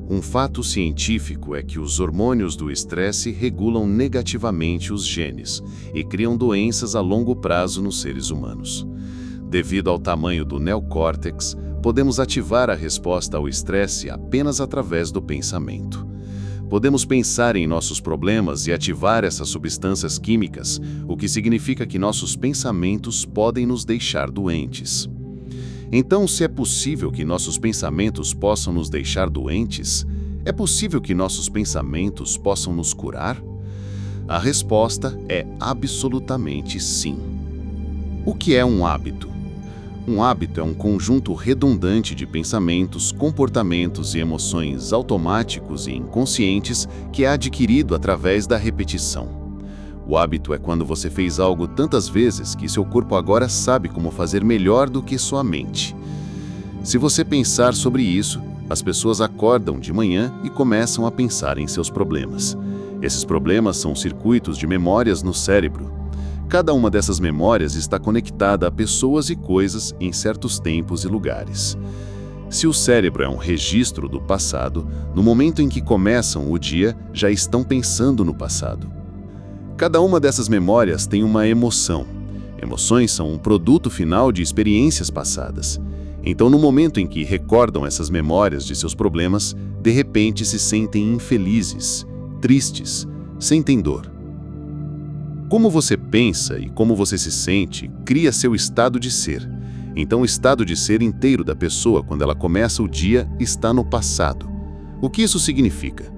Um fato científico é que os hormônios do estresse regulam negativamente os genes e criam doenças a longo prazo nos seres humanos. Devido ao tamanho do neocórtex, podemos ativar a resposta ao estresse apenas através do pensamento. Podemos pensar em nossos problemas e ativar essas substâncias químicas, o que significa que nossos pensamentos podem nos deixar doentes. Então, se é possível que nossos pensamentos possam nos deixar doentes, é possível que nossos pensamentos possam nos curar? A resposta é absolutamente sim. O que é um hábito? Um hábito é um conjunto redundante de pensamentos, comportamentos e emoções automáticos e inconscientes que é adquirido através da repetição. O hábito é quando você fez algo tantas vezes que seu corpo agora sabe como fazer melhor do que sua mente. Se você pensar sobre isso, as pessoas acordam de manhã e começam a pensar em seus problemas. Esses problemas são circuitos de memórias no cérebro. Cada uma dessas memórias está conectada a pessoas e coisas em certos tempos e lugares. Se o cérebro é um registro do passado, no momento em que começam o dia, já estão pensando no passado. Cada uma dessas memórias tem uma emoção. Emoções são um produto final de experiências passadas. Então, no momento em que recordam essas memórias de seus problemas, de repente se sentem infelizes, tristes, sentem dor. Como você pensa e como você se sente, cria seu estado de ser. Então, o estado de ser inteiro da pessoa, quando ela começa o dia, está no passado. O que isso significa?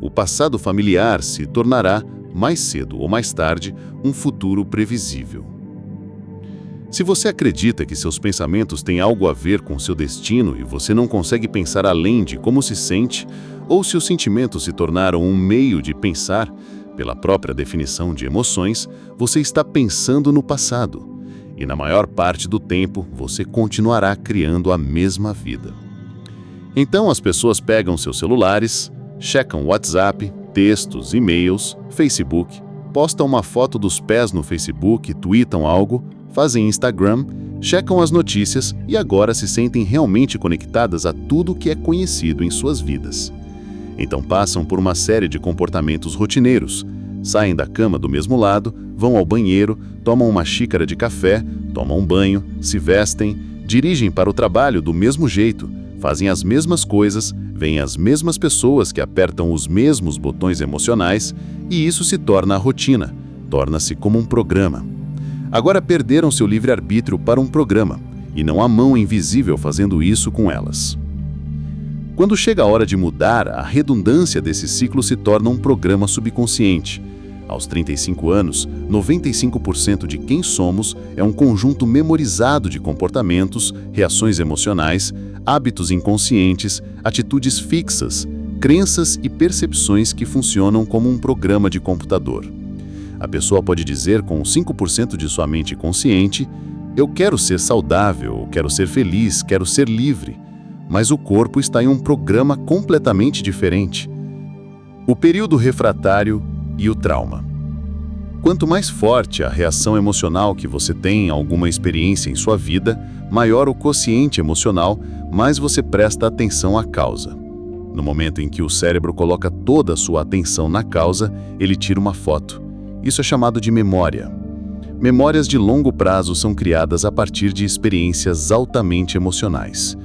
O passado familiar se tornará, mais cedo ou mais tarde, um futuro previsível. Se você acredita que seus pensamentos têm algo a ver com seu destino e você não consegue pensar além de como se sente, ou se os sentimentos se tornaram um meio de pensar, pela própria definição de emoções, você está pensando no passado. E na maior parte do tempo, você continuará criando a mesma vida. Então as pessoas pegam seus celulares, checam WhatsApp, textos, e-mails, Facebook, postam uma foto dos pés no Facebook, tweetam algo, fazem Instagram, checam as notícias e agora se sentem realmente conectadas a tudo que é conhecido em suas vidas. Então passam por uma série de comportamentos rotineiros, saem da cama do mesmo lado, vão ao banheiro, tomam uma xícara de café, tomam um banho, se vestem, dirigem para o trabalho do mesmo jeito, fazem as mesmas coisas, veem as mesmas pessoas que apertam os mesmos botões emocionais e isso se torna a rotina, torna-se como um programa. Agora perderam seu livre-arbítrio para um programa e não há mão invisível fazendo isso com elas. Quando chega a hora de mudar, a redundância desse ciclo se torna um programa subconsciente. Aos 35 anos, 95% de quem somos é um conjunto memorizado de comportamentos, reações emocionais, hábitos inconscientes, atitudes fixas, crenças e percepções que funcionam como um programa de computador. A pessoa pode dizer com 5% de sua mente consciente: eu quero ser saudável, quero ser feliz, quero ser livre. Mas o corpo está em um programa completamente diferente. O período refratário e o trauma. Quanto mais forte a reação emocional que você tem a alguma experiência em sua vida, maior o quociente emocional, mais você presta atenção à causa. No momento em que o cérebro coloca toda a sua atenção na causa, ele tira uma foto. Isso é chamado de memória. Memórias de longo prazo são criadas a partir de experiências altamente emocionais.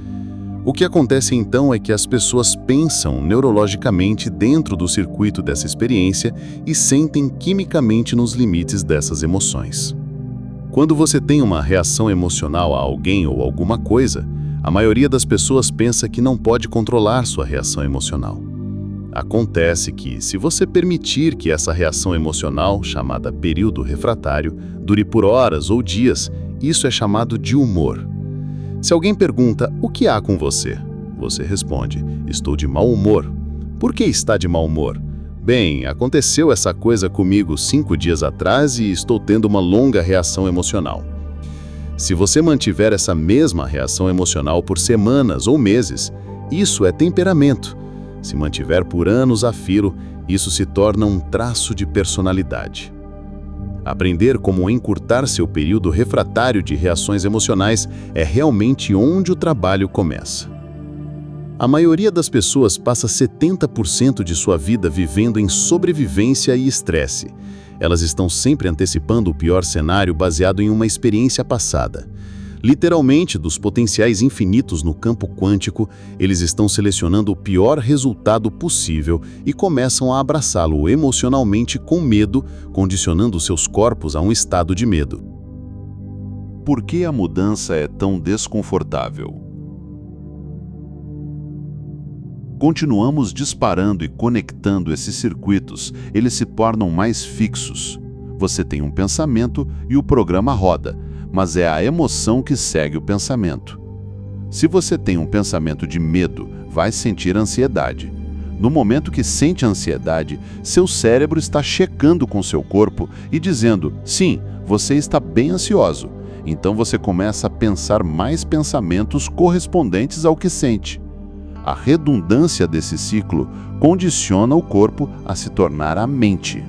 O que acontece então é que as pessoas pensam neurologicamente dentro do circuito dessa experiência e sentem quimicamente nos limites dessas emoções. Quando você tem uma reação emocional a alguém ou alguma coisa, a maioria das pessoas pensa que não pode controlar sua reação emocional. Acontece que, se você permitir que essa reação emocional, chamada período refratário, dure por horas ou dias, isso é chamado de humor. Se alguém pergunta, o que há com você? Você responde, estou de mau humor. Por que está de mau humor? Bem, aconteceu essa coisa comigo 5 dias atrás e estou tendo uma longa reação emocional. Se você mantiver essa mesma reação emocional por semanas ou meses, isso é temperamento. Se mantiver por anos a fio, isso se torna um traço de personalidade. Aprender como encurtar seu período refratário de reações emocionais é realmente onde o trabalho começa. A maioria das pessoas passa 70% de sua vida vivendo em sobrevivência e estresse. Elas estão sempre antecipando o pior cenário baseado em uma experiência passada. Literalmente, dos potenciais infinitos no campo quântico, eles estão selecionando o pior resultado possível e começam a abraçá-lo emocionalmente com medo, condicionando seus corpos a um estado de medo. Por que a mudança é tão desconfortável? Continuamos disparando e conectando esses circuitos, eles se tornam mais fixos. Você tem um pensamento e o programa roda, mas é a emoção que segue o pensamento. Se você tem um pensamento de medo, vai sentir ansiedade. No momento que sente ansiedade, seu cérebro está checando com seu corpo e dizendo, sim, você está bem ansioso. Então você começa a pensar mais pensamentos correspondentes ao que sente. A redundância desse ciclo condiciona o corpo a se tornar a mente.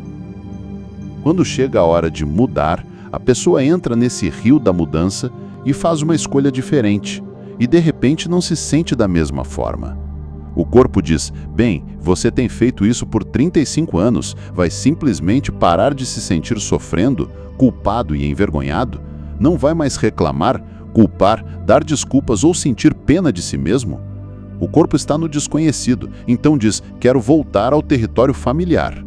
Quando chega a hora de mudar, a pessoa entra nesse rio da mudança e faz uma escolha diferente, e de repente não se sente da mesma forma. O corpo diz, bem, você tem feito isso por 35 anos, vai simplesmente parar de se sentir sofrendo, culpado e envergonhado? Não vai mais reclamar, culpar, dar desculpas ou sentir pena de si mesmo? O corpo está no desconhecido, então diz, quero voltar ao território familiar.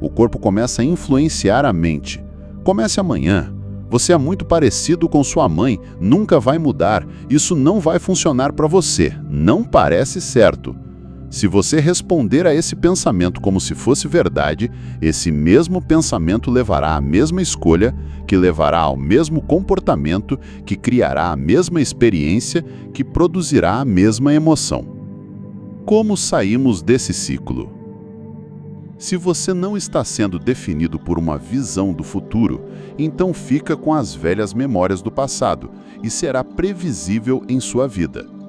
O corpo começa a influenciar a mente. Comece amanhã. Você é muito parecido com sua mãe, nunca vai mudar, isso não vai funcionar para você, não parece certo. Se você responder a esse pensamento como se fosse verdade, esse mesmo pensamento levará à mesma escolha, que levará ao mesmo comportamento, que criará a mesma experiência, que produzirá a mesma emoção. Como saímos desse ciclo? Se você não está sendo definido por uma visão do futuro, então fica com as velhas memórias do passado e será previsível em sua vida.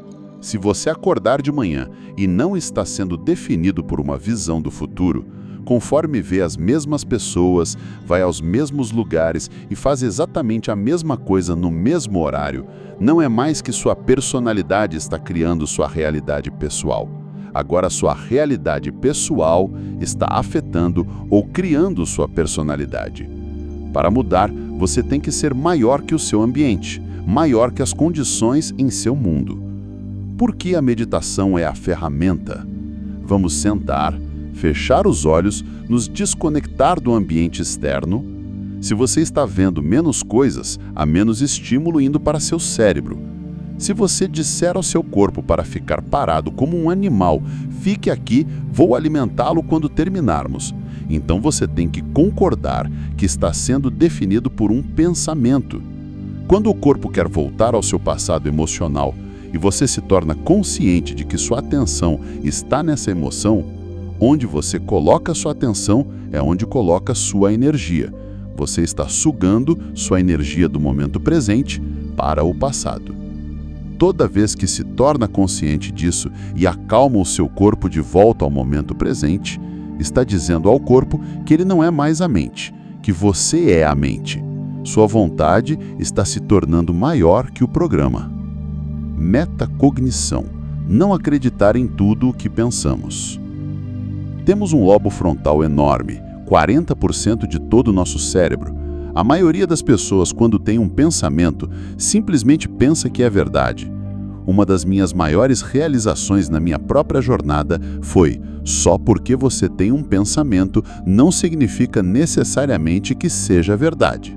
Se você acordar de manhã e não está sendo definido por uma visão do futuro, conforme vê as mesmas pessoas, vai aos mesmos lugares e faz exatamente a mesma coisa no mesmo horário, não é mais que sua personalidade está criando sua realidade pessoal. Agora sua realidade pessoal está afetando ou criando sua personalidade. Para mudar, você tem que ser maior que o seu ambiente, maior que as condições em seu mundo. Por que a meditação é a ferramenta? Vamos sentar, fechar os olhos, nos desconectar do ambiente externo. Se você está vendo menos coisas, há menos estímulo indo para seu cérebro. Se você disser ao seu corpo para ficar parado como um animal, fique aqui, vou alimentá-lo quando terminarmos. Então você tem que concordar que está sendo definido por um pensamento. Quando o corpo quer voltar ao seu passado emocional, e você se torna consciente de que sua atenção está nessa emoção, onde você coloca sua atenção é onde coloca sua energia. Você está sugando sua energia do momento presente para o passado. Toda vez que se torna consciente disso e acalma o seu corpo de volta ao momento presente, está dizendo ao corpo que ele não é mais a mente, que você é a mente. Sua vontade está se tornando maior que o programa. Metacognição. Não acreditar em tudo o que pensamos. Temos um lobo frontal enorme, 40% de todo o nosso cérebro. A maioria das pessoas, quando tem um pensamento, simplesmente pensa que é verdade. Uma das minhas maiores realizações na minha própria jornada foi: só porque você tem um pensamento não significa necessariamente que seja verdade.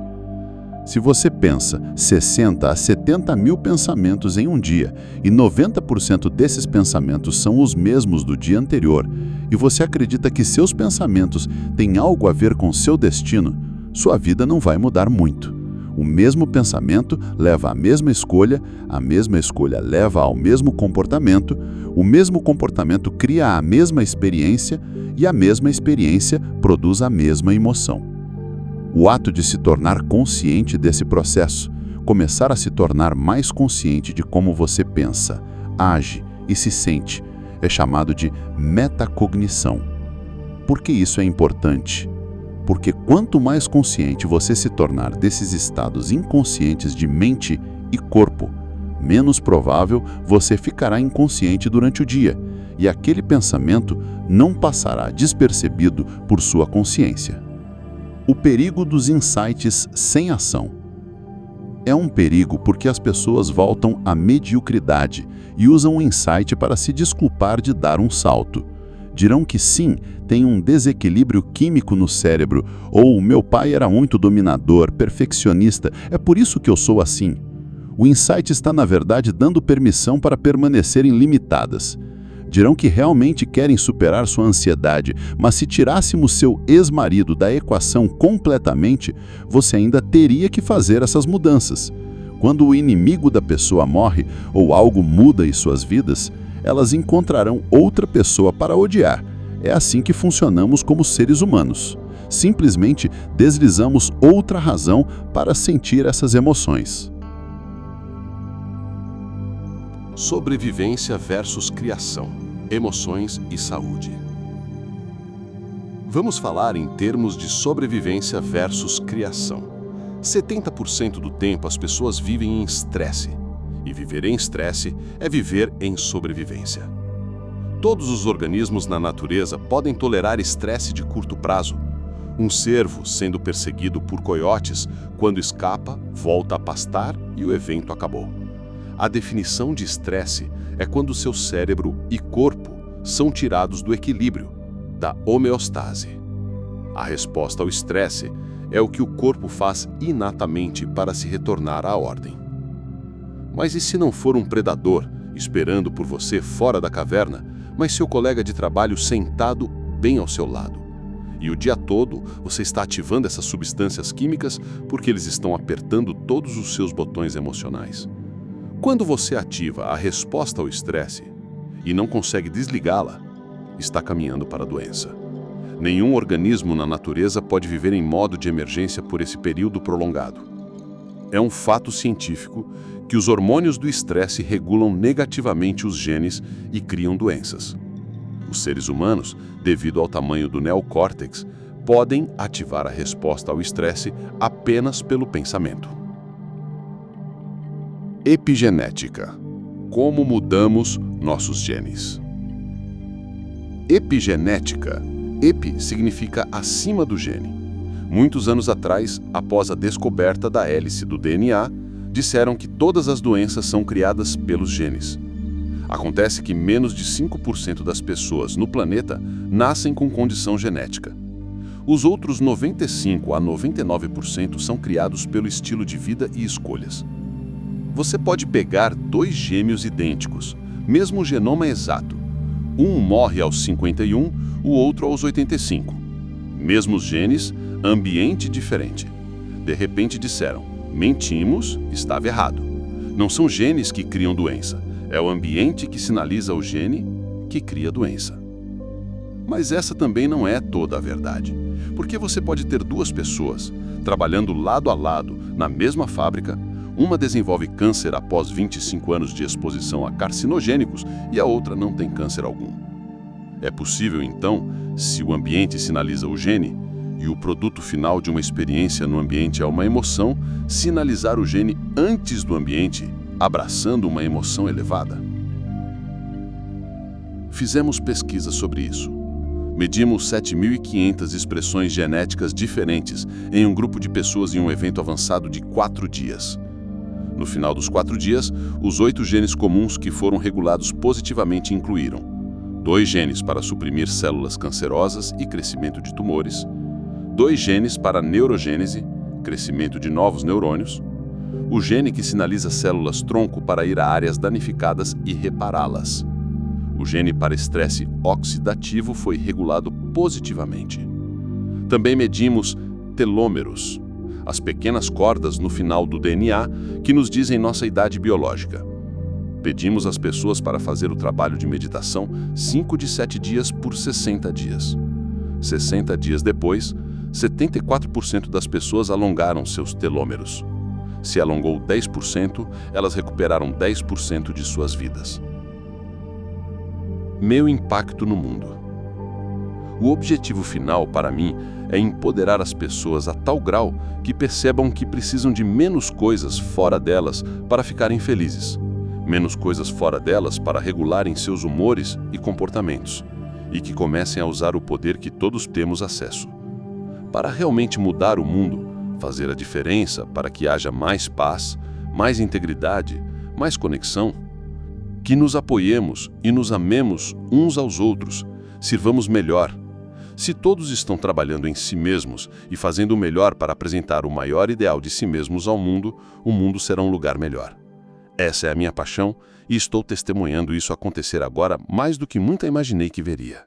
Se você pensa 60 a 70 mil pensamentos em um dia e 90% desses pensamentos são os mesmos do dia anterior, e você acredita que seus pensamentos têm algo a ver com seu destino, sua vida não vai mudar muito. O mesmo pensamento leva à mesma escolha, a mesma escolha leva ao mesmo comportamento, o mesmo comportamento cria a mesma experiência e a mesma experiência produz a mesma emoção. O ato de se tornar consciente desse processo, começar a se tornar mais consciente de como você pensa, age e se sente, é chamado de metacognição. Por que isso é importante? Porque quanto mais consciente você se tornar desses estados inconscientes de mente e corpo, menos provável você ficará inconsciente durante o dia, e aquele pensamento não passará despercebido por sua consciência. O perigo dos insights sem ação. É um perigo porque as pessoas voltam à mediocridade e usam o insight para se desculpar de dar um salto. Dirão que sim, tem um desequilíbrio químico no cérebro, ou meu pai era muito dominador, perfeccionista, é por isso que eu sou assim. O insight está, na verdade, dando permissão para permanecerem limitadas. Dirão que realmente querem superar sua ansiedade, mas se tirássemos seu ex-marido da equação completamente, você ainda teria que fazer essas mudanças. Quando o inimigo da pessoa morre ou algo muda em suas vidas, elas encontrarão outra pessoa para odiar. É assim que funcionamos como seres humanos. Simplesmente deslizamos outra razão para sentir essas emoções. Sobrevivência versus criação, emoções e saúde. Vamos falar em termos de sobrevivência versus criação. 70% do tempo as pessoas vivem em estresse, e viver em estresse é viver em sobrevivência. Todos os organismos na natureza podem tolerar estresse de curto prazo. Um cervo sendo perseguido por coiotes, quando escapa, volta a pastar e o evento acabou. A definição de estresse é quando seu cérebro e corpo são tirados do equilíbrio, da homeostase. A resposta ao estresse é o que o corpo faz inatamente para se retornar à ordem. Mas e se não for um predador esperando por você fora da caverna, mas seu colega de trabalho sentado bem ao seu lado? E o dia todo você está ativando essas substâncias químicas porque eles estão apertando todos os seus botões emocionais. Quando você ativa a resposta ao estresse e não consegue desligá-la, está caminhando para a doença. Nenhum organismo na natureza pode viver em modo de emergência por esse período prolongado. É um fato científico que os hormônios do estresse regulam negativamente os genes e criam doenças. Os seres humanos, devido ao tamanho do neocórtex, podem ativar a resposta ao estresse apenas pelo pensamento. Epigenética. Como mudamos nossos genes? Epigenética. Epi significa acima do gene. Muitos anos atrás, após a descoberta da hélice do DNA, disseram que todas as doenças são criadas pelos genes. Acontece que menos de 5% das pessoas no planeta nascem com condição genética. Os outros 95% a 99% são criados pelo estilo de vida e escolhas. Você pode pegar dois gêmeos idênticos, mesmo genoma exato. Um morre aos 51, o outro aos 85. Mesmos genes, ambiente diferente. De repente disseram, mentimos, estava errado. Não são genes que criam doença, é o ambiente que sinaliza o gene que cria doença. Mas essa também não é toda a verdade, porque você pode ter duas pessoas trabalhando lado a lado na mesma fábrica. Uma desenvolve câncer após 25 anos de exposição a carcinogênicos e a outra não tem câncer algum. É possível, então, se o ambiente sinaliza o gene e o produto final de uma experiência no ambiente é uma emoção, sinalizar o gene antes do ambiente, abraçando uma emoção elevada? Fizemos pesquisa sobre isso. Medimos 7.500 expressões genéticas diferentes em um grupo de pessoas em um evento avançado de 4 dias. No final dos 4 dias, os 8 genes comuns que foram regulados positivamente incluíram 2 genes para suprimir células cancerosas e crescimento de tumores, 2 genes para neurogênese, crescimento de novos neurônios, o gene que sinaliza células tronco para ir a áreas danificadas e repará-las. O gene para estresse oxidativo foi regulado positivamente. Também medimos telômeros, as pequenas cordas no final do DNA que nos dizem nossa idade biológica. Pedimos às pessoas para fazer o trabalho de meditação 5 de 7 dias por 60 dias. 60 dias depois, 74% das pessoas alongaram seus telômeros. Se alongou 10%, elas recuperaram 10% de suas vidas. Meu impacto no mundo. O objetivo final, para mim, é empoderar as pessoas a tal grau que percebam que precisam de menos coisas fora delas para ficarem felizes. menos coisas fora delas para regularem seus humores e comportamentos, e que comecem a usar o poder que todos temos acesso. Para realmente mudar o mundo, fazer a diferença para que haja mais paz, mais integridade, mais conexão, que nos apoiemos e nos amemos uns aos outros, sirvamos melhor. Se todos estão trabalhando em si mesmos e fazendo o melhor para apresentar o maior ideal de si mesmos ao mundo, o mundo será um lugar melhor. Essa é a minha paixão e estou testemunhando isso acontecer agora mais do que nunca imaginei que veria.